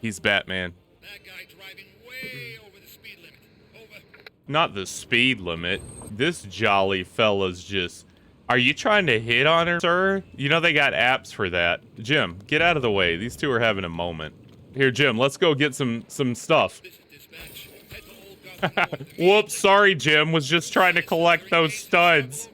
He's Batman. That guy driving way over the speed limit. Over. Not the speed limit. This jolly fella's just... Are you trying to hit on her, sir? You know they got apps for that. Jim, get out of the way. These two are having a moment. Here, Jim, let's go get some stuff. This is dispatch. Head to Old Gotham Road. Whoops, sorry, Jim. Was just trying to collect those studs.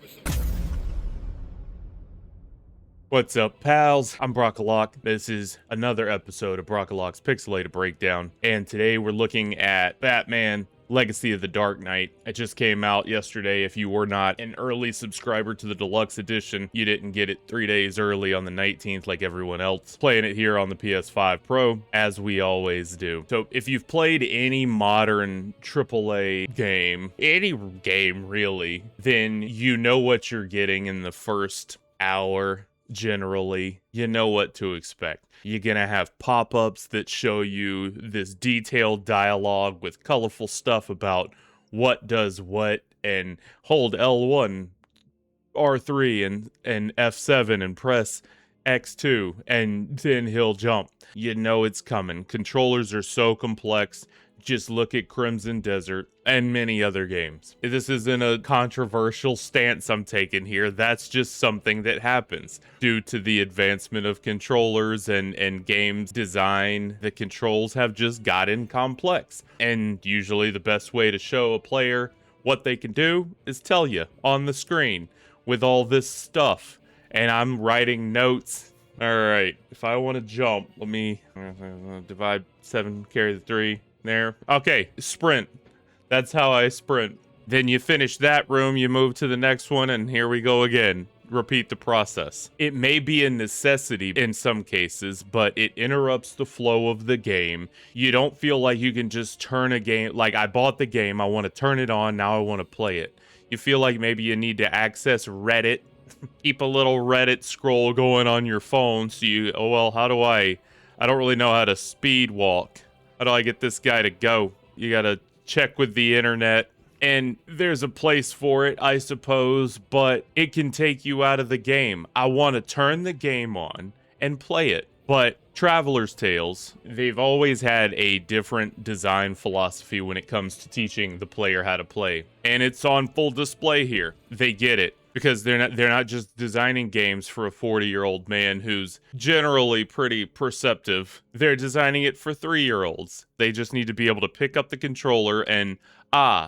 What's up, pals? I'm Brockalock. This is another episode of Brockalock's Pixelated Breakdown, and today we're looking at Batman Legacy of the Dark Knight. It just came out yesterday. If you were not an early subscriber to the deluxe edition, you didn't get it 3 days early on the 19th like everyone else. Playing it here on the PS5 Pro, as we always do. So if you've played any modern AAA game, any game really, then you know what you're getting in the first hour. Generally, you know what to expect. You're gonna have pop-ups that show you this detailed dialogue with colorful stuff about what does what, and hold L1, R3, and F7 and press X2, and then he'll jump. You know it's coming. Controllers are so complex. Just look at Crimson Desert and many other games. This isn't a controversial stance I'm taking here. That's just something that happens due to the advancement of controllers and games design. The controls have just gotten complex. And usually the best way to show a player what they can do is tell you on the screen with all this stuff. And I'm writing notes. All right, if I want to jump, let me divide 7, carry the 3. There. Okay, sprint. That's how I sprint. Then you finish that room, you move to the next one, and here we go again. Repeat the process. It may be a necessity in some cases, but it interrupts the flow of the game. You don't feel like you can just turn a game, like I bought the game, I want to turn it on, now I want to play it. You feel like maybe you need to access Reddit, keep a little Reddit scroll going on your phone, so you, oh well, how do I don't really know how to speed walk. How do I get this guy to go? You gotta check with the internet. And there's a place for it, I suppose, but it can take you out of the game. I want to turn the game on and play it. But Traveler's Tales, they've always had a different design philosophy when it comes to teaching the player how to play. And it's on full display here. They get it. Because they're not just designing games for a 40-year-old man who's generally pretty perceptive. They're designing it for 3-year-olds. They just need to be able to pick up the controller and,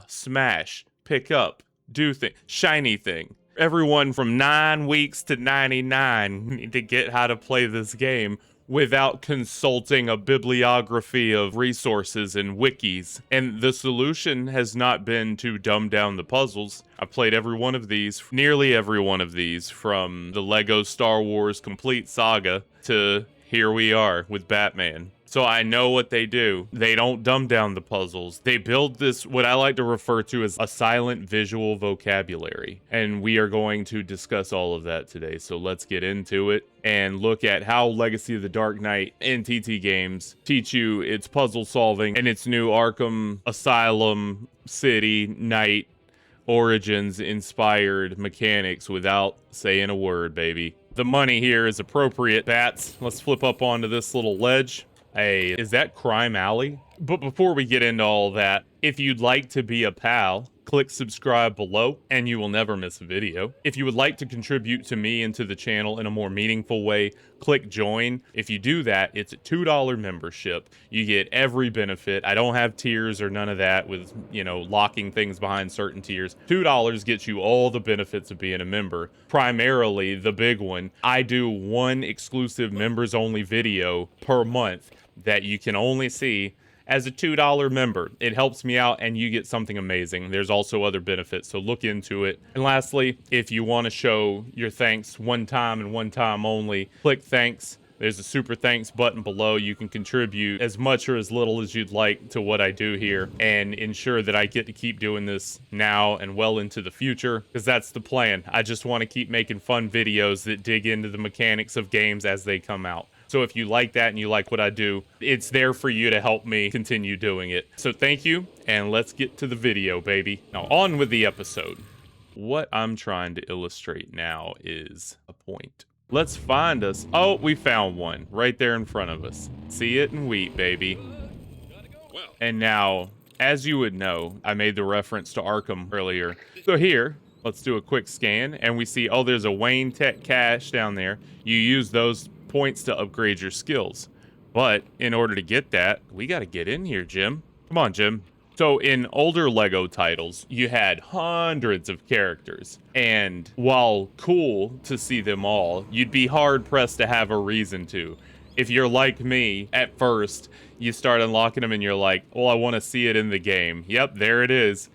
smash, pick up, do thing, shiny thing. Everyone from 9 weeks to 99 need to get how to play this game without consulting a bibliography of resources and wikis. And the solution has not been to dumb down the puzzles. I've played every one of these, nearly every one of these, from the Lego Star Wars Complete Saga to here we are with Batman. So I know what they do. They don't dumb down the puzzles. They build this, what I like to refer to as a silent visual vocabulary. And we are going to discuss all of that today. So let's get into it and look at how Legacy of the Dark Knight and TT games teach you its puzzle solving and its new Arkham Asylum City Knight Origins inspired mechanics without saying a word, baby. The money here is appropriate, bats. Let's flip up onto this little ledge. Hey, is that Crime Alley? But before we get into all that, if you'd like to be a pal, click subscribe below and you will never miss a video. If you would like to contribute to me and to the channel in a more meaningful way, click join. If you do that, it's a $2 membership. You get every benefit. I don't have tiers or none of that with, you know, locking things behind certain tiers. $2 gets you all the benefits of being a member. Primarily, the big one, I do one exclusive members only video per month that you can only see as a $2 member. It helps me out and you get something amazing. There's also other benefits, so look into it. And lastly, if you want to show your thanks one time and one time only, click thanks. There's a super thanks button below. You can contribute as much or as little as you'd like to what I do here and ensure that I get to keep doing this now and well into the future, because that's the plan. I just want to keep making fun videos that dig into the mechanics of games as they come out. So if you like that and you like what I do, it's there for you to help me continue doing it. So thank you, and let's get to the video, baby. Now on with the episode. What I'm trying to illustrate now is a point. Let's find us. Oh, we found one right there in front of us. See it and wheat, baby. Well, And now, as you would know, I made the reference to Arkham earlier. So here, let's do a quick scan, and we see, oh, there's a Wayne Tech cache down there. You use those points to upgrade your skills. But in order to get that, we got to get in here, Jim. Come on, Jim. So in older Lego titles, you had hundreds of characters. And while cool to see them all, you'd be hard pressed to have a reason to. If you're like me, at first, you start unlocking them and you're like, well, I want to see it in the game. Yep, there it is.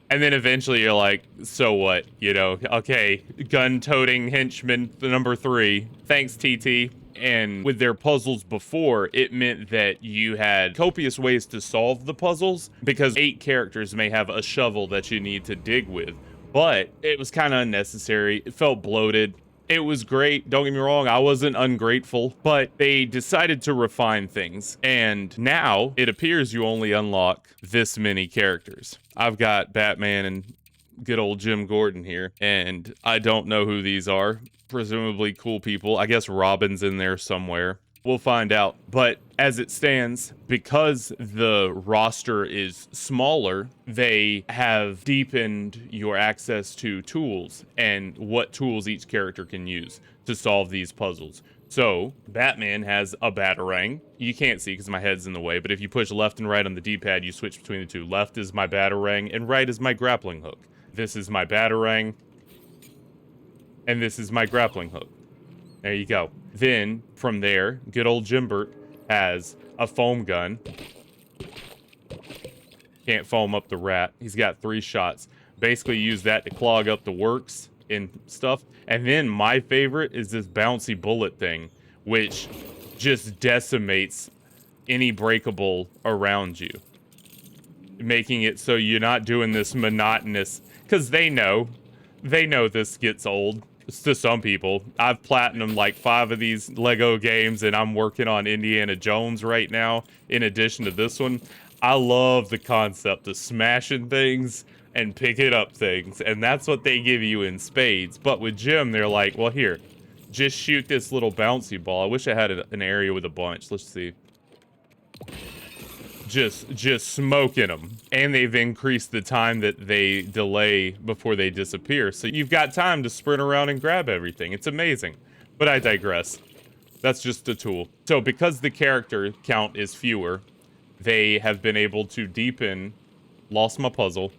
And then eventually you're like, so what? You know, okay, gun-toting henchman number 3. Thanks, TT. And with their puzzles before, it meant that you had copious ways to solve the puzzles because 8 characters may have a shovel that you need to dig with. But it was kind of unnecessary. It felt bloated. It was great. Don't get me wrong. I wasn't ungrateful, but they decided to refine things. And now it appears you only unlock this many characters. I've got Batman and good old Jim Gordon here, and I don't know who these are. Presumably cool people. I guess Robin's in there somewhere. We'll find out. But as it stands, because the roster is smaller, they have deepened your access to tools and what tools each character can use to solve these puzzles. So Batman has a batarang. You can't see because my head's in the way, but if you push left and right on the D-pad, you switch between the two. Left is my batarang and right is my grappling hook. This is my batarang. And this is my grappling hook. There you go. Then, from there, good old Jimbert has a foam gun. Can't foam up the rat. He's got 3 shots. Basically use that to clog up the works and stuff. And then my favorite is this bouncy bullet thing, which just decimates any breakable around you. Making it so you're not doing this monotonous, because they know this gets old. To some people. I've platinumed like 5 of these Lego games and I'm working on Indiana Jones right now in addition to this one. I love the concept of smashing things and picking up things, and that's what they give you in spades. But with Jim, they're like, well, here, just shoot this little bouncy ball. I wish I had an area with a bunch. Let's see. Just smoking them. And they've increased the time that they delay before they disappear. So you've got time to sprint around and grab everything. It's amazing. But I digress. That's just a tool. So because the character count is fewer, they have been able to deepen, lost my puzzle.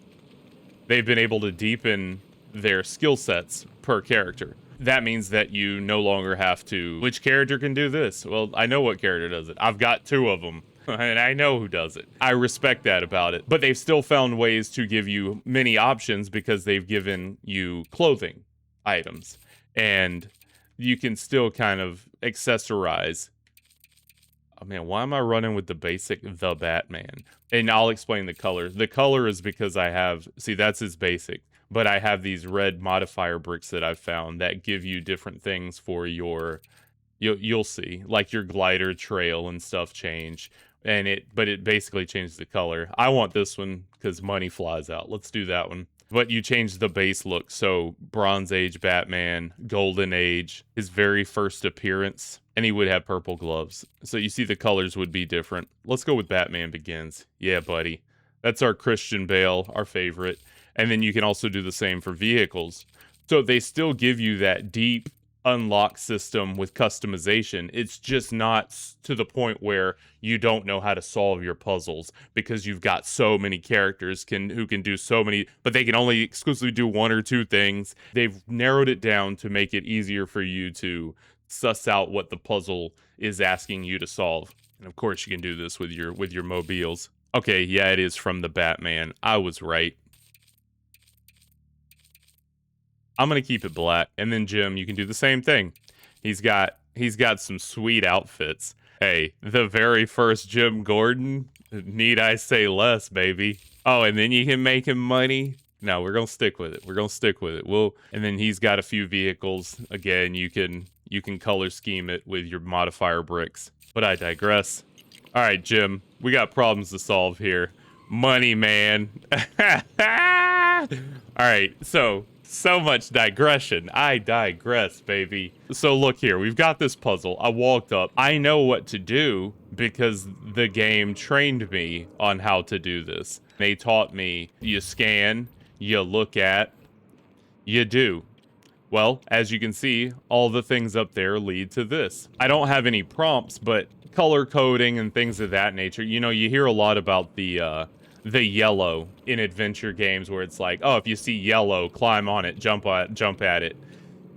They've been able to deepen their skill sets per character. That means that you no longer have to, which character can do this? Well, I know what character does it. I've got 2 of them. And I know who does it. I respect that about it. But they've still found ways to give you many options because they've given you clothing items. And you can still kind of accessorize. Oh man, why am I running with the basic The Batman? And I'll explain the color. The color is because I have, see, that's his basic. But I have these red modifier bricks that I've found that give you different things for your, you'll see, like your glider trail and stuff change. But it basically changes the color. I want this one because money flies out. Let's do that one. But you change the base look. So Bronze Age Batman, Golden Age, his very first appearance, and he would have purple gloves. So you see the colors would be different. Let's go with Batman Begins. Yeah, buddy. That's our Christian Bale, our favorite. And then you can also do the same for vehicles. So they still give you that deep unlock system with customization. It's just not to the point where you don't know how to solve your puzzles because you've got so many characters who can do so many, but they can only exclusively do 1 or 2 things. They've narrowed it down to make it easier for you to suss out what the puzzle is asking you to solve. And of course you can do this with your mobiles. Okay, yeah, it is from the Batman. I was right. I'm going to keep it black. And then Jim, you can do the same thing. He's got some sweet outfits. Hey, the very first Jim Gordon, need I say less, baby. Oh, and then you can make him money. No, we're going to stick with it. We're going to stick with it. And then he's got a few vehicles. Again, you can color scheme it with your modifier bricks. But I digress. All right, Jim, we got problems to solve here. Money, man. All right, so So much digression. I digress, baby. So look here, we've got this puzzle. I walked up. I know what to do because the game trained me on how to do this. They taught me you scan, you look at, you do. Well, as you can see, all the things up there lead to this. I don't have any prompts, but color coding and things of that nature. You know, you hear a lot about the yellow in adventure games where it's like, oh, if you see yellow, climb on it, jump at it.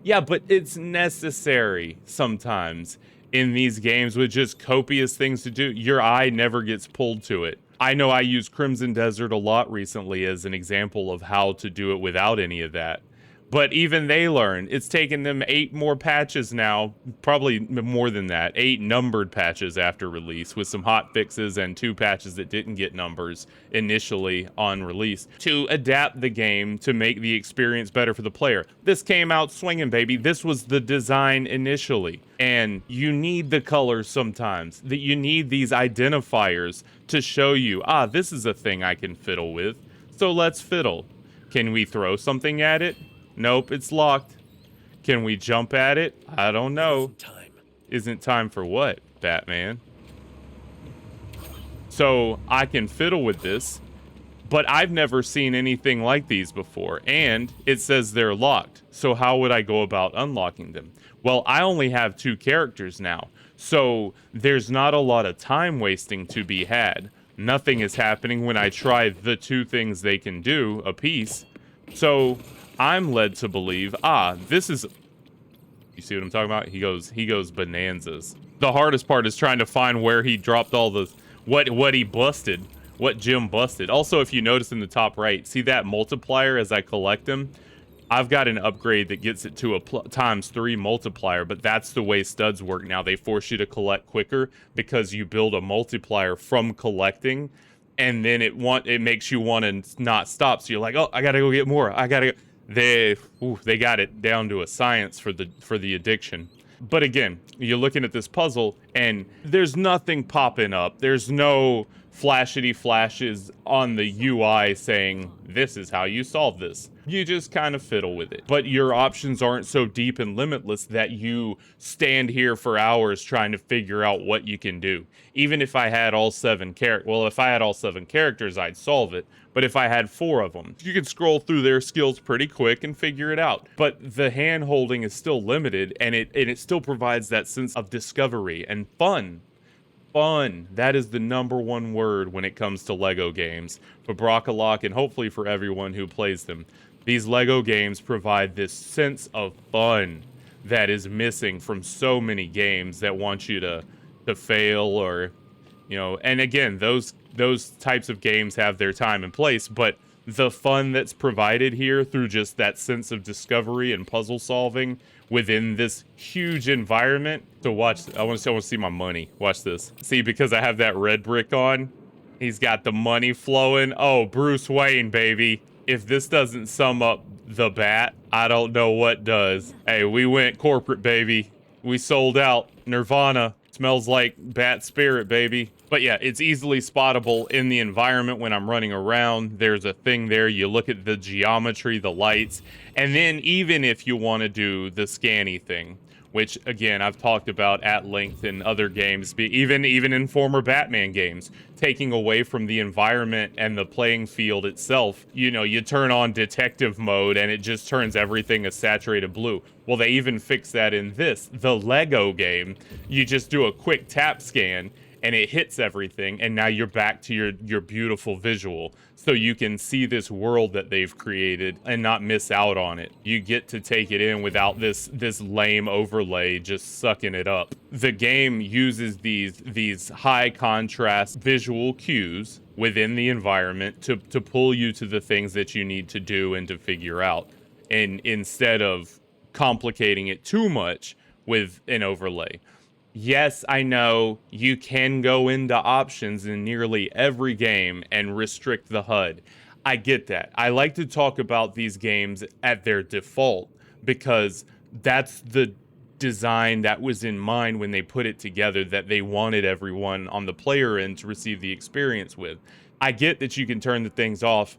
Yeah, but it's necessary sometimes in these games with just copious things to do. Your eye never gets pulled to it. I know I use Crimson Desert a lot recently as an example of how to do it without any of that. But even they learn. It's taken them 8 more patches now, probably more than that, 8 numbered patches after release with some hot fixes and 2 patches that didn't get numbers initially on release to adapt the game to make the experience better for the player. This came out swinging, baby. This was the design initially. And you need the colors sometimes, that you need these identifiers to show you, this is a thing I can fiddle with. So let's fiddle. Can we throw something at it? Nope, it's locked. Can we jump at it? I don't know. Isn't time for what, Batman? So I can fiddle with this, but I've never seen anything like these before. And it says they're locked. So how would I go about unlocking them? Well, I only have 2 characters now. So there's not a lot of time wasting to be had. Nothing is happening when I try the 2 things they can do apiece. So I'm led to believe, this is... You see what I'm talking about? He goes bananas. The hardest part is trying to find where he dropped all the... What he busted. What Jim busted. Also, if you notice in the top right, see that multiplier as I collect them? I've got an upgrade that gets it to a ×3 multiplier, but that's the way studs work now. They force you to collect quicker because you build a multiplier from collecting, and then it makes you want to not stop. So you're like, oh, I gotta go get more. I gotta go. They got it down to a science for the addiction. But again, you're looking at this puzzle and there's nothing popping up. There's no flashity flashes on the UI saying, this is how you solve this. You just kind of fiddle with it. But your options aren't so deep and limitless that you stand here for hours trying to figure out what you can do. Even if I had all 7 characters, well, if I had all 7 characters, I'd solve it. But if I had 4 of them, you can scroll through their skills pretty quick and figure it out. But the hand holding is still limited, and it still provides that sense of discovery and fun. Fun. That is the #1 word when it comes to Lego games. For Brockalock and hopefully for everyone who plays them. These Lego games provide this sense of fun that is missing from so many games that want you to fail or, and again, those types of games have their time and place, but the fun that's provided here through just that sense of discovery and puzzle solving within this huge environment. So watch, I want to see my money. Watch this. See, because I have that red brick on, he's got the money flowing. Oh, Bruce Wayne, baby. If this doesn't sum up the Bat, I don't know what does. Hey, we went corporate, baby. We sold out. Nirvana. Smells like Bat spirit, baby. But yeah, it's easily spottable in the environment when I'm running around. There's a thing there. You look at the geometry, the lights, and then even if you want to do the scanny thing, which again, I've talked about at length in other games, even in former Batman games, taking away from the environment and the playing field itself. You turn on detective mode and it just turns everything a saturated blue. Well, they even fix that in the Lego game. You just do a quick tap scan and it hits everything, and now you're back to your beautiful visual. So you can see this world that they've created and not miss out on it. You get to take it in without this lame overlay just sucking it up. The game uses these high contrast visual cues within the environment to pull you to the things that you need to do and to figure out. And instead of complicating it too much with an overlay. Yes, I know you can go into options in nearly every game and restrict the HUD. I get that. I like to talk about these games at their default because that's the design that was in mind when they put it together, that they wanted everyone on the player end to receive the experience with. I get that you can turn the things off.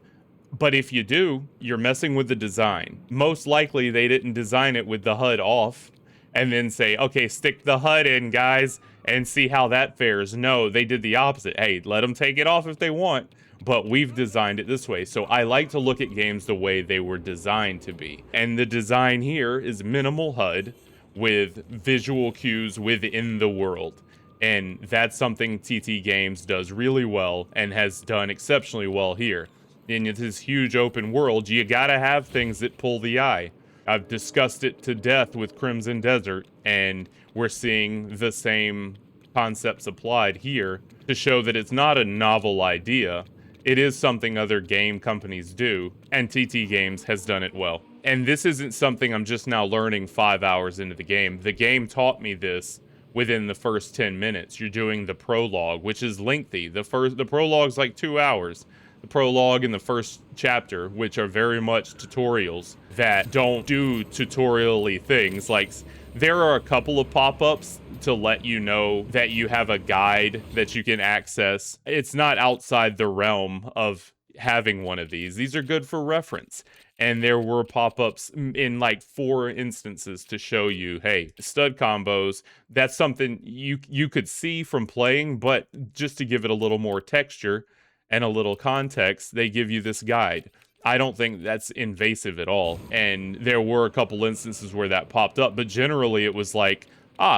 But if you do, you're messing with the design. Most likely they didn't design it with the HUD off and then say, okay, stick the HUD in, guys, and see how that fares. No, they did the opposite. Hey, let them take it off if they want, but we've designed it this way. So I like to look at games the way they were designed to be. And the design here is minimal HUD with visual cues within the world. And that's something TT Games does really well and has done exceptionally well here. In this huge open world, you gotta have things that pull the eye. I've discussed it to death with Crimson Desert, and we're seeing the same concepts applied here to show that it's not a novel idea. It is something other game companies do, and TT Games has done it well. And this isn't something I'm just now learning 5 hours into the game. The game taught me this within the first 10 minutes. You're doing the prologue, which is lengthy. The prologue's like 2 hours. The prologue and the first chapter, which are very much tutorials that don't do tutorial-y things. Like, there are a couple of pop-ups to let you know that you have a guide that you can access. It's not outside the realm of having one of these. These are good for reference. And there were pop-ups in like 4 instances to show you, hey, stud combos, that's something you could see from playing, but just to give it a little more texture and a little context, they give you this guide. I don't think that's invasive at all. And there were a couple instances where that popped up, but generally it was like,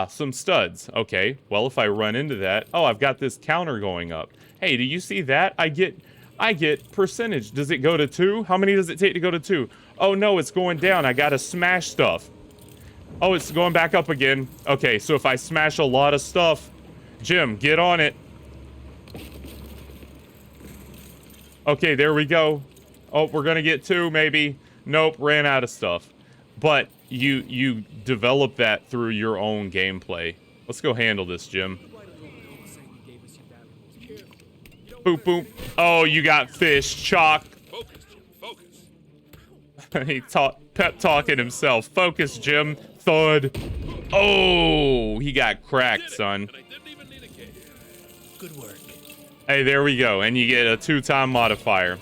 some studs. Okay, well, if I run into that, oh, I've got this counter going up. Hey, do you see that? I get percentage. Does it go to 2? How many does it take to go to 2? Oh no, it's going down. I gotta smash stuff. Oh, it's going back up again. Okay, so if I smash a lot of stuff, Jim, get on it. Okay, there we go. Oh, we're gonna get 2, maybe. Nope, ran out of stuff. But you develop that through your own gameplay. Let's go handle this, Jim. Boop, boop. Oh, you got fish, chalk. Focus, Jim, focus. He pep talking himself. Focus, Jim. Thud. Oh, he got cracked, son. And I didn't even need a cage. Good work. Hey, there we go. And you get a 2-time modifier.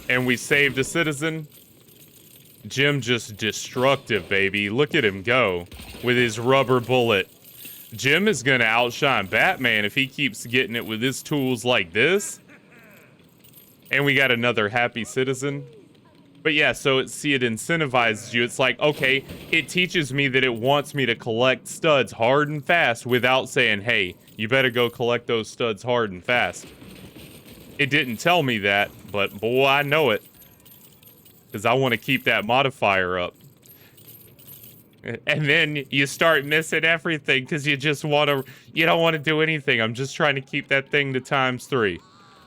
And we saved a citizen. Jim just destructive, baby. Look at him go with his rubber bullet. Jim is gonna outshine Batman if he keeps getting it with his tools like this. And we got another happy citizen. But yeah, so it incentivizes you. It's like, okay, it teaches me that it wants me to collect studs hard and fast without saying, hey, you better go collect those studs hard and fast. It didn't tell me that, but boy, I know it. Because I want to keep that modifier up. And then you start missing everything because you don't want to do anything. I'm just trying to keep that thing to ×3.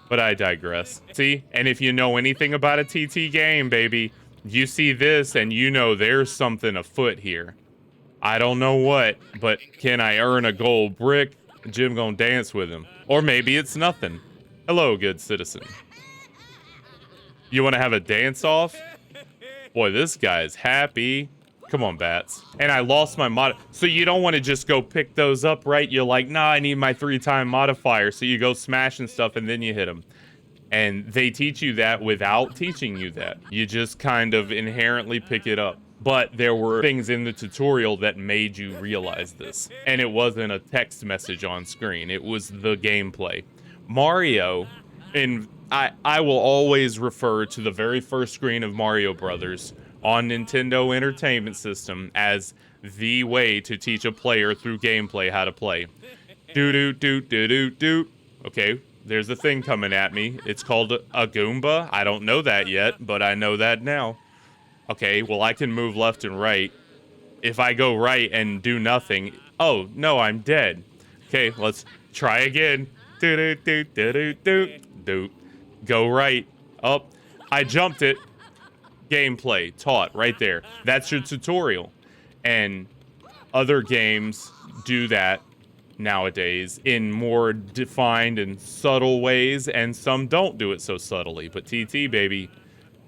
But I digress. See? And if you know anything about a TT game, baby, you see this and you know there's something afoot here. I don't know what, but can I earn a gold brick? Jim gonna dance with him. Or maybe it's nothing. Hello, good citizen. You want to have a dance-off? Boy, this guy's happy. Come on, bats. And I lost my mod. So you don't want to just go pick those up, right? You're like, nah, I need my 3-time modifier. So you go smashing stuff and then you hit them. And they teach you that without teaching you that. You just kind of inherently pick it up. But there were things in the tutorial that made you realize this. And it wasn't a text message on screen. It was the gameplay. Mario, and I will always refer to the very first screen of Mario Brothers on Nintendo Entertainment System as the way to teach a player through gameplay how to play. Do-do-do-do-do-do. Okay, there's a thing coming at me. It's called a Goomba. I don't know that yet, but I know that now. Okay, well, I can move left and right. If I go right and do nothing... Oh, no, I'm dead. Okay, let's try again. Do-do-do-do-do-do. Go right. Oh, I jumped it. Gameplay taught right there. That's your tutorial. And other games do that nowadays in more defined and subtle ways, and some don't do it so subtly. But TT, baby,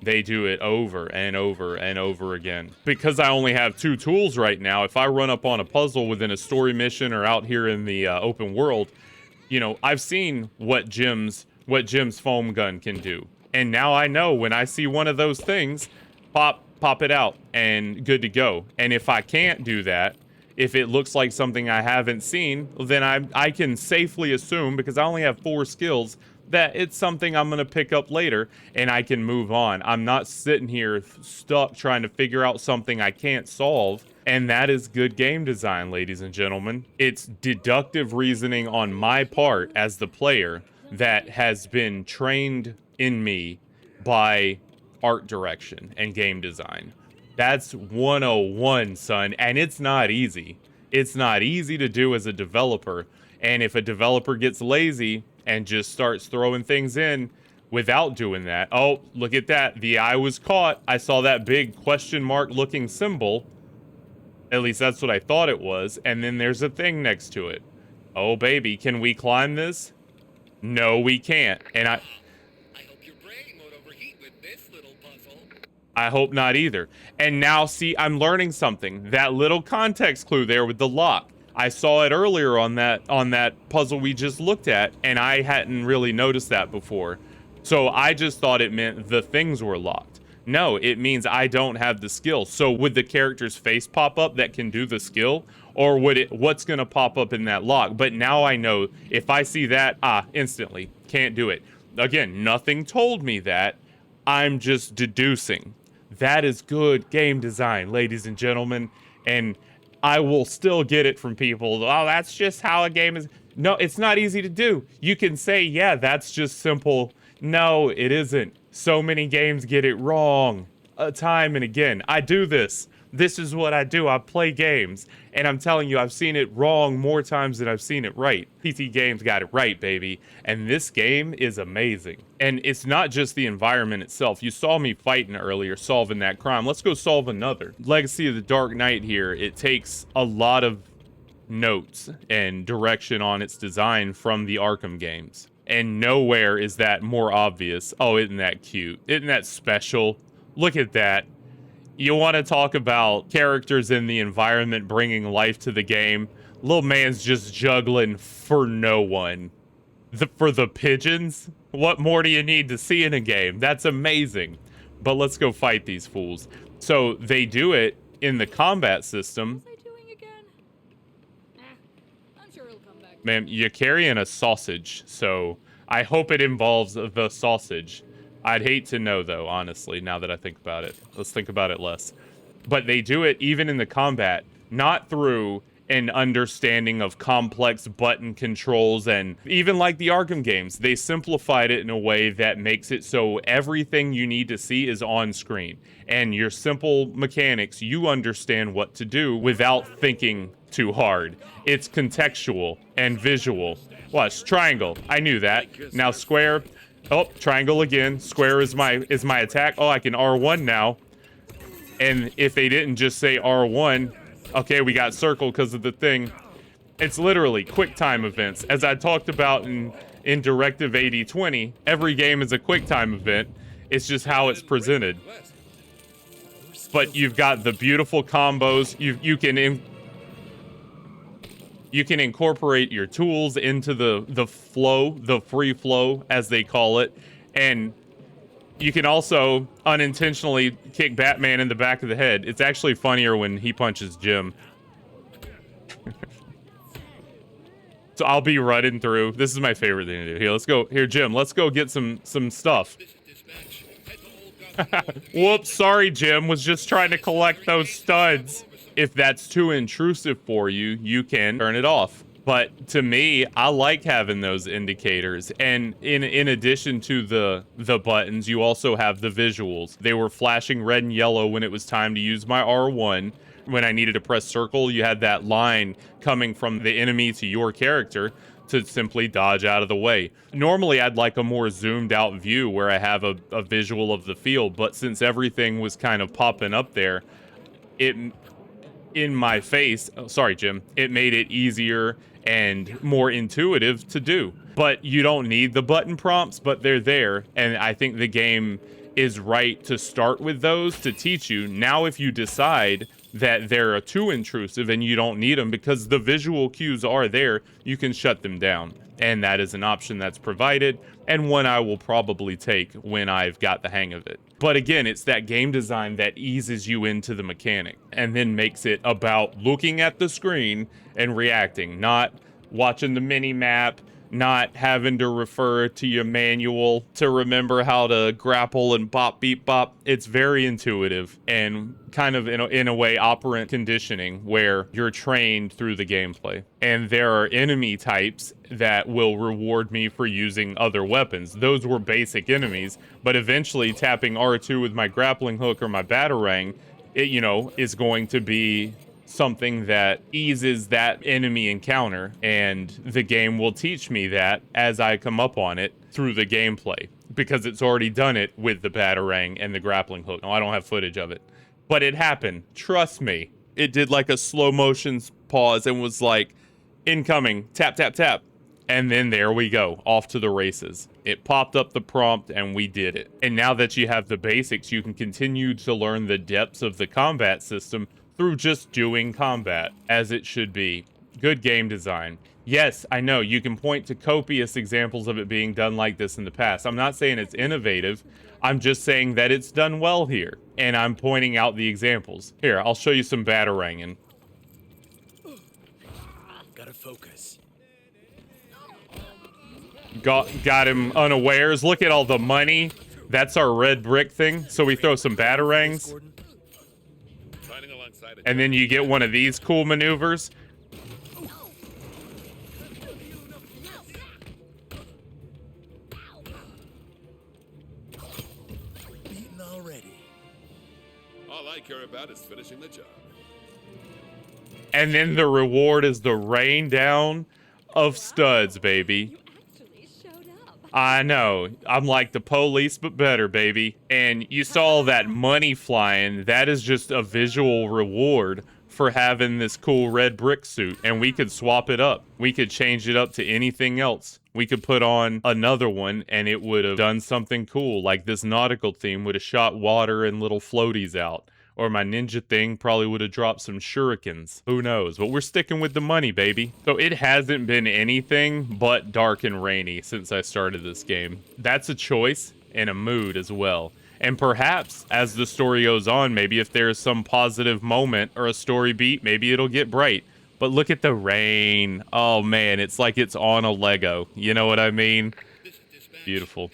they do it over and over and over again. Because I only have 2 tools right now, if I run up on a puzzle within a story mission or out here in the open world, you know, I've seen what Jim's foam gun can do. And now I know when I see one of those things, pop it out and good to go. And if I can't do that, if it looks like something I haven't seen, then I can safely assume, because I only have 4 skills, that it's something I'm going to pick up later and I can move on. I'm not sitting here stuck trying to figure out something I can't solve. And that is good game design, ladies and gentlemen. It's deductive reasoning on my part as the player that has been trained in me by art direction and game design. That's 101, son, and it's not easy. It's not easy to do as a developer. And if a developer gets lazy and just starts throwing things in without doing that, oh, look at that. The eye was caught. I saw that big question mark looking symbol. At least that's what I thought it was. And then there's a thing next to it. Oh, baby, can we climb this? No, we can't. And I hope your brain won't overheat with this little puzzle. I hope not either. And now, see, I'm learning something. That little context clue there with the lock. I saw it earlier on that puzzle we just looked at, and I hadn't really noticed that before. So I just thought it meant the things were locked. No, it means I don't have the skill. So would the character's face pop up that can do the skill? Or would it, what's gonna pop up in that lock? But now I know if I see that, instantly, can't do it. Again, nothing told me that. I'm just deducing. That is good game design, ladies and gentlemen. And I will still get it from people. Oh, that's just how a game is. No, it's not easy to do. You can say, yeah, that's just simple. No, it isn't. So many games get it wrong. Time and again. I do this. This is what I do. I play games. And I'm telling you, I've seen it wrong more times than I've seen it right. PC Games got it right, baby. And this game is amazing. And it's not just the environment itself. You saw me fighting earlier, solving that crime. Let's go solve another. Legacy of the Dark Knight here, it takes a lot of notes and direction on its design from the Arkham games. And nowhere is that more obvious. Oh, isn't that cute? Isn't that special? Look at that. You want to talk about characters in the environment bringing life to the game? Little man's just juggling for no one. For the pigeons? What more do you need to see in a game? That's amazing. But let's go fight these fools. So they do it in the combat system. What was I doing again? I'm sure it'll come back. Ma'am, you're carrying a sausage, so I hope it involves the sausage. I'd hate to know, though, honestly, now that I think about it. Let's think about it less. But they do it even in the combat, not through an understanding of complex button controls, and even like the Arkham games, they simplified it in a way that makes it so everything you need to see is on screen. And your simple mechanics, you understand what to do without thinking too hard. It's contextual and visual. Watch, triangle. I knew that. Now square. Oh, triangle again. Square is my attack. Oh, I can R1 now. And if they didn't just say R1, okay, we got circle because of the thing. It's literally quick time events. As I talked about in Directive 8020, every game is a quick time event. It's just how it's presented. But you've got the beautiful combos. You can incorporate your tools into the flow, the free flow, as they call it. And you can also unintentionally kick Batman in the back of the head. It's actually funnier when he punches Jim. So I'll be running through. This is my favorite thing to do. Here, let's go. Here, Jim, let's go get some stuff. Whoops, sorry, Jim. Was just trying to collect those studs. If that's too intrusive for you, you can turn it off. But to me, I like having those indicators. And in addition to the buttons, you also have the visuals. They were flashing red and yellow when it was time to use my R1. When I needed to press circle, you had that line coming from the enemy to your character to simply dodge out of the way. Normally, I'd like a more zoomed out view where I have a visual of the field. But since everything was kind of popping up there, in my face, sorry, Jim, it made it easier and more intuitive to do. But you don't need the button prompts, but they're there. And I think the game is right to start with those to teach you. Now, if you decide that they're too intrusive and you don't need them because the visual cues are there, you can shut them down. And that is an option that's provided, and one I will probably take when I've got the hang of it. But again, it's that game design that eases you into the mechanic and then makes it about looking at the screen and reacting, not watching the mini map, not having to refer to your manual to remember how to grapple and bop beep bop. It's very intuitive and kind of in a way operant conditioning where you're trained through the gameplay. And there are enemy types that will reward me for using other weapons. Those were basic enemies, but eventually tapping R2 with my grappling hook or my batarang, it, you know, is going to be something that eases that enemy encounter, and the game will teach me that as I come up on it through the gameplay, because it's already done it with the batarang and the grappling hook. No, I don't have footage of it, but it happened. Trust me. It did like a slow motion pause and was like, incoming, tap, tap, tap. And then there we go, off to the races. It popped up the prompt and we did it. And now that you have the basics, you can continue to learn the depths of the combat system through just doing combat, as it should be. Good game design. Yes, I know, you can point to copious examples of it being done like this in the past. I'm not saying it's innovative, I'm just saying that it's done well here, and I'm pointing out the examples. Here, I'll show you some bataranging. Gotta focus. Got him unawares. Look at all the money. That's our red brick thing, so we throw some batarangs. And then you get one of these cool maneuvers. Beaten already. All I care about is finishing the job. And then the reward is the rain down of studs, baby. I know. I'm like the police, but better, baby. And you saw that money flying. That is just a visual reward for having this cool red brick suit. And we could swap it up. We could change it up to anything else. We could put on another one and it would have done something cool. Like this nautical theme would have shot water and little floaties out. Or my ninja thing probably would have dropped some shurikens. Who knows? But we're sticking with the money, baby. So it hasn't been anything but dark and rainy since I started this game. That's a choice and a mood as well. And perhaps as the story goes on, maybe if there's some positive moment or a story beat, maybe it'll get bright. But look at the rain. Oh man, it's like it's on a Lego. You know what I mean? Beautiful.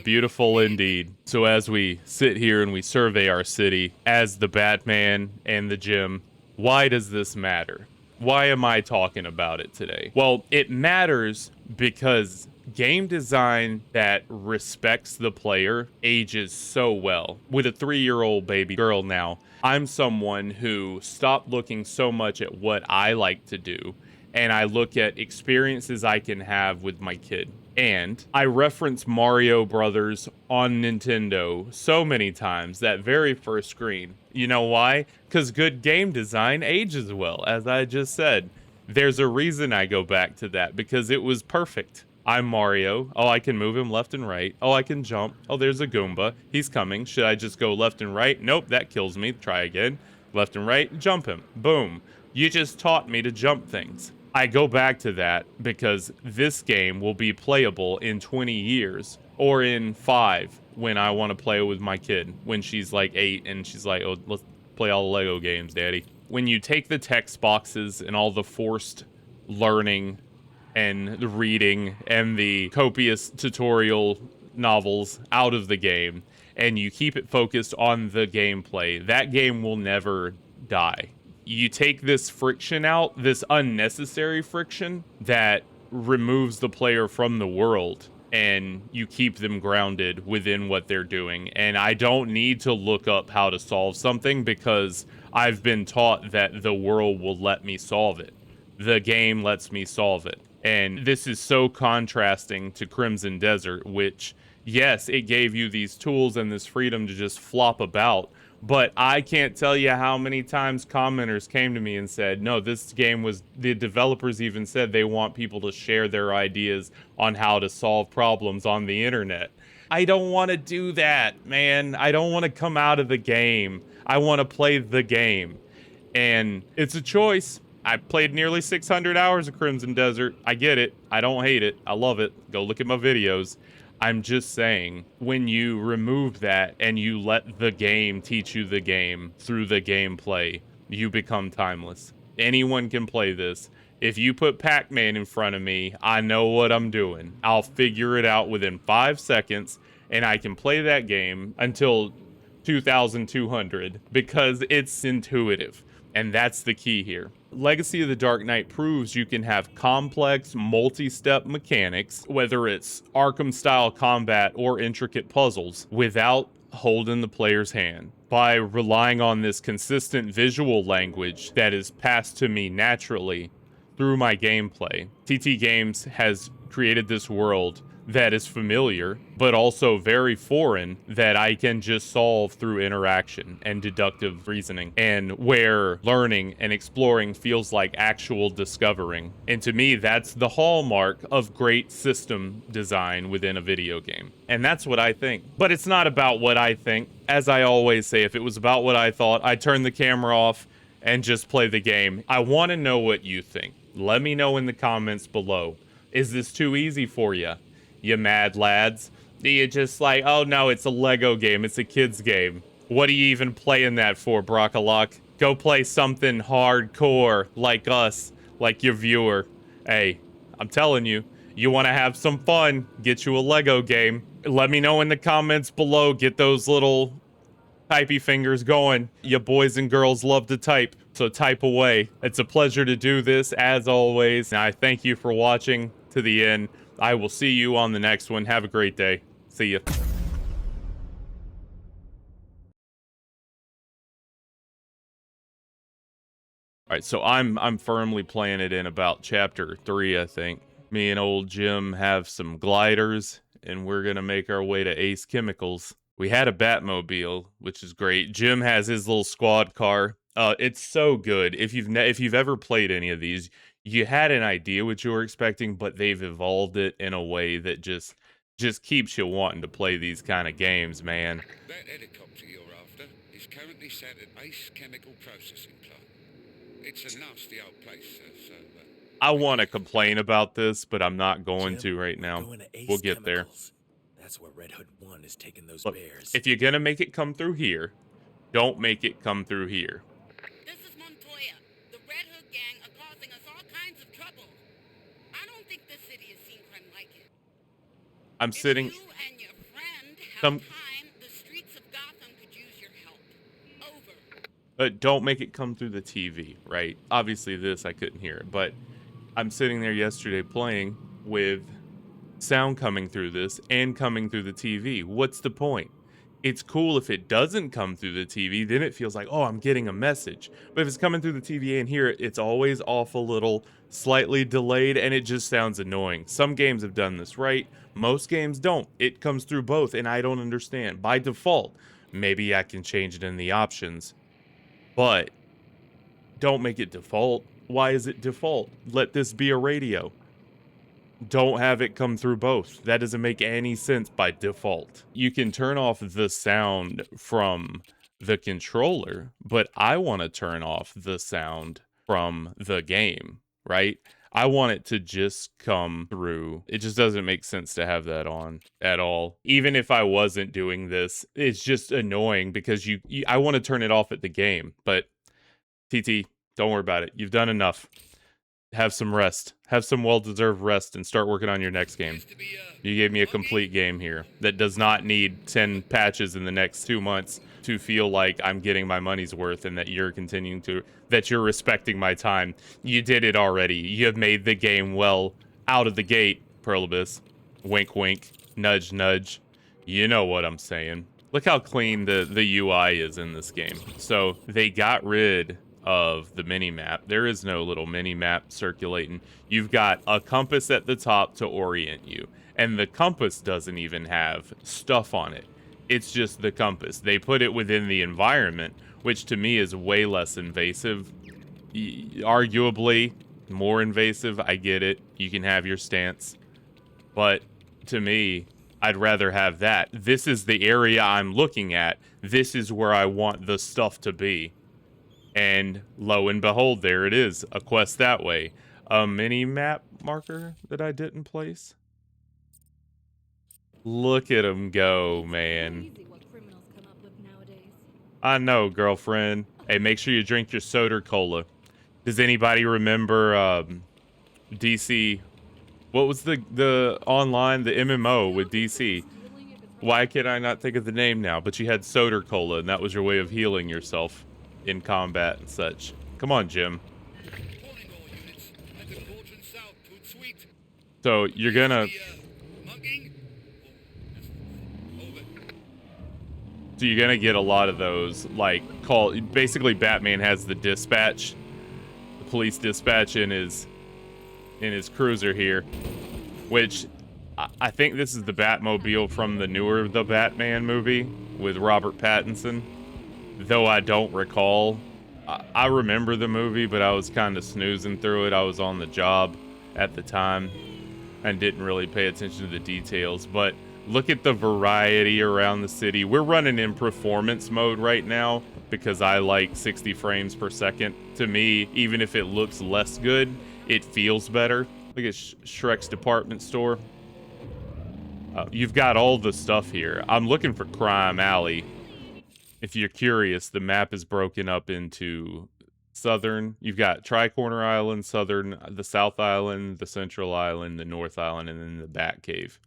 Beautiful indeed. So as we sit here and we survey our city as the Batman and the Gym, why does this matter? Why am I talking about it today? Well, it matters because game design that respects the player ages so well. With a 3-year-old baby girl now, I'm someone who stopped looking so much at what I like to do, and I look at experiences I can have with my kid. And I reference Mario Brothers on Nintendo so many times, that very first screen. You know why? Because good game design ages well, as I just said. There's a reason I go back to that, because it was perfect. I'm Mario. Oh, I can move him left and right. Oh, I can jump. Oh, there's a Goomba. He's coming. Should I just go left and right? Nope, that kills me. Try again. Left and right. Jump him. Boom. You just taught me to jump things. I go back to that because this game will be playable in 20 years or in 5 when I want to play with my kid, when she's like 8 and she's like, oh, let's play all the Lego games, Daddy. When you take the text boxes and all the forced learning and the reading and the copious tutorial novels out of the game and you keep it focused on the gameplay, that game will never die. You take this friction out, this unnecessary friction that removes the player from the world, and you keep them grounded within what they're doing. And I don't need to look up how to solve something because I've been taught that the world will let me solve it. The game lets me solve it. And this is so contrasting to Crimson Desert, which, yes, it gave you these tools and this freedom to just flop about. But I can't tell you how many times commenters came to me and said, no, this game was, the developers even said they want people to share their ideas on how to solve problems on the internet. I don't want to do that, man. I don't want to come out of the game. I want to play the game. And it's a choice. I played nearly 600 hours of Crimson Desert. I get it. I don't hate it. I love it. Go look at my videos. I'm just saying, when you remove that and you let the game teach you the game through the gameplay, you become timeless. Anyone can play this. If you put Pac-Man in front of me, I know what I'm doing. I'll figure it out within 5 seconds, and I can play that game until 2200 because it's intuitive. And that's the key here. Legacy of the Dark Knight proves you can have complex, multi-step mechanics, whether it's Arkham-style combat or intricate puzzles, without holding the player's hand. By relying on this consistent visual language that is passed to me naturally through my gameplay, TT Games has created this world that is familiar, but also very foreign, that I can just solve through interaction and deductive reasoning, and where learning and exploring feels like actual discovering. And to me, that's the hallmark of great system design within a video game. And that's what I think. But it's not about what I think. As I always say, if it was about what I thought, I'd turn the camera off and just play the game. I want to know what you think. Let me know in the comments below. Is this too easy for you? You mad lads? You just like, oh no, it's a Lego game, it's a kid's game. What are you even playing that for, Brockalock? Go play something hardcore like us, like your viewer. Hey, I'm telling you, you want to have some fun, get you a Lego game. Let me know in the comments below, get those little typey fingers going. You boys and girls love to type, so type away. It's a pleasure to do this, as always. And I thank you for watching to the end. I will see you on the next one. Have a great day. See ya. All right, so I'm firmly playing it in about chapter 3, I think. Me and old Jim have some gliders, and we're gonna make our way to Ace Chemicals. We had a Batmobile, which is great. Jim has his little squad car. It's so good. If you've ever played any of these, you had an idea what you were expecting, but they've evolved it in a way that just keeps you wanting to play these kind of games, man. That helicopter you're after is currently sat at Ace Chemical Processing Plant. It's a nasty old place, so I want to complain about this, but I'm not going Jim, to right we're now. going to Ace We'll get there. Chemicals. That's where Red Hood 1 is taking those Look, bears. if you're gonna make it come through here, don't make it come through here. This is Montoya. The Red Hood gang are causing us all kinds of trouble. I don't think this city has seen crime like it. I'm sitting. If you and your friend have Some- time, the streets of Gotham could use your help. Over. Don't make it come through the TV, right? Obviously, this I couldn't hear it, but I'm sitting there yesterday playing with sound coming through this and coming through the TV. What's the point? It's cool if it doesn't come through the TV, then it feels like, oh, I'm getting a message. But if it's coming through the TV and here, it's always off a little, slightly delayed, and it just sounds annoying. Some games have done this right. Most games don't. It comes through both, and I don't understand. By default, maybe I can change it in the options, but don't make it default. Why is it default? Let this be a radio. Don't have it come through both. That doesn't make any sense by default. You can turn off the sound from the controller, but I want to turn off the sound from the game, right? I want it to just come through. It just doesn't make sense to have that on at all. Even if I wasn't doing this, it's just annoying because I want to turn it off at the game, but TT, don't worry about it. You've done enough. Have some rest. Have some well-deserved rest and start working on your next game. You gave me a complete game here that does not need 10 patches in the next 2 months to feel like I'm getting my money's worth and that you're that you're respecting my time. You did it already. You have made the game well out of the gate, Perlibus. Wink, wink. Nudge, nudge. You know what I'm saying. Look how clean the UI is in this game. So they got rid of the mini map. There is no little mini map circulating. You've got a compass at the top to orient you, and the compass doesn't even have stuff on it. It's just the compass. They put it within the environment, which to me is way less invasive. Arguably more invasive. I get it. You can have your stance, but to me, I'd rather have that. This is the area I'm looking at. This is where I want the stuff to be. And lo and behold, there it is, a quest that way. A mini map marker that I didn't place. Look at him go, man. Crazy what criminals come up with nowadays. I know, girlfriend. Hey, make sure you drink your soda cola. Does anybody remember DC? What was the online, the MMO with DC? Why can I not think of the name now? But you had soda cola, and that was your way of healing yourself in combat and such. Come on, Jim. Warning all units. Enter quadrant south, Poot Suite. So you're gonna... Mugging? Over. So you're gonna get a lot of those, like, basically Batman has the dispatch, the police dispatch in his cruiser here, which I think this is the Batmobile from the newer The Batman movie with Robert Pattinson, though I don't recall. I remember the movie, but I was kind of snoozing through it. I was on the job at the time and didn't really pay attention to the details, but look at the variety around the city. We're running in performance mode right now because I like 60 frames per second. To me, even if it looks less good, it feels better. Look at Shrek's department store. You've got all the stuff here. I'm looking for Crime Alley. If you're curious, the map is broken up into southern. You've got Tri-Corner Island, southern, the South Island, the Central Island, the North Island, and then the Batcave.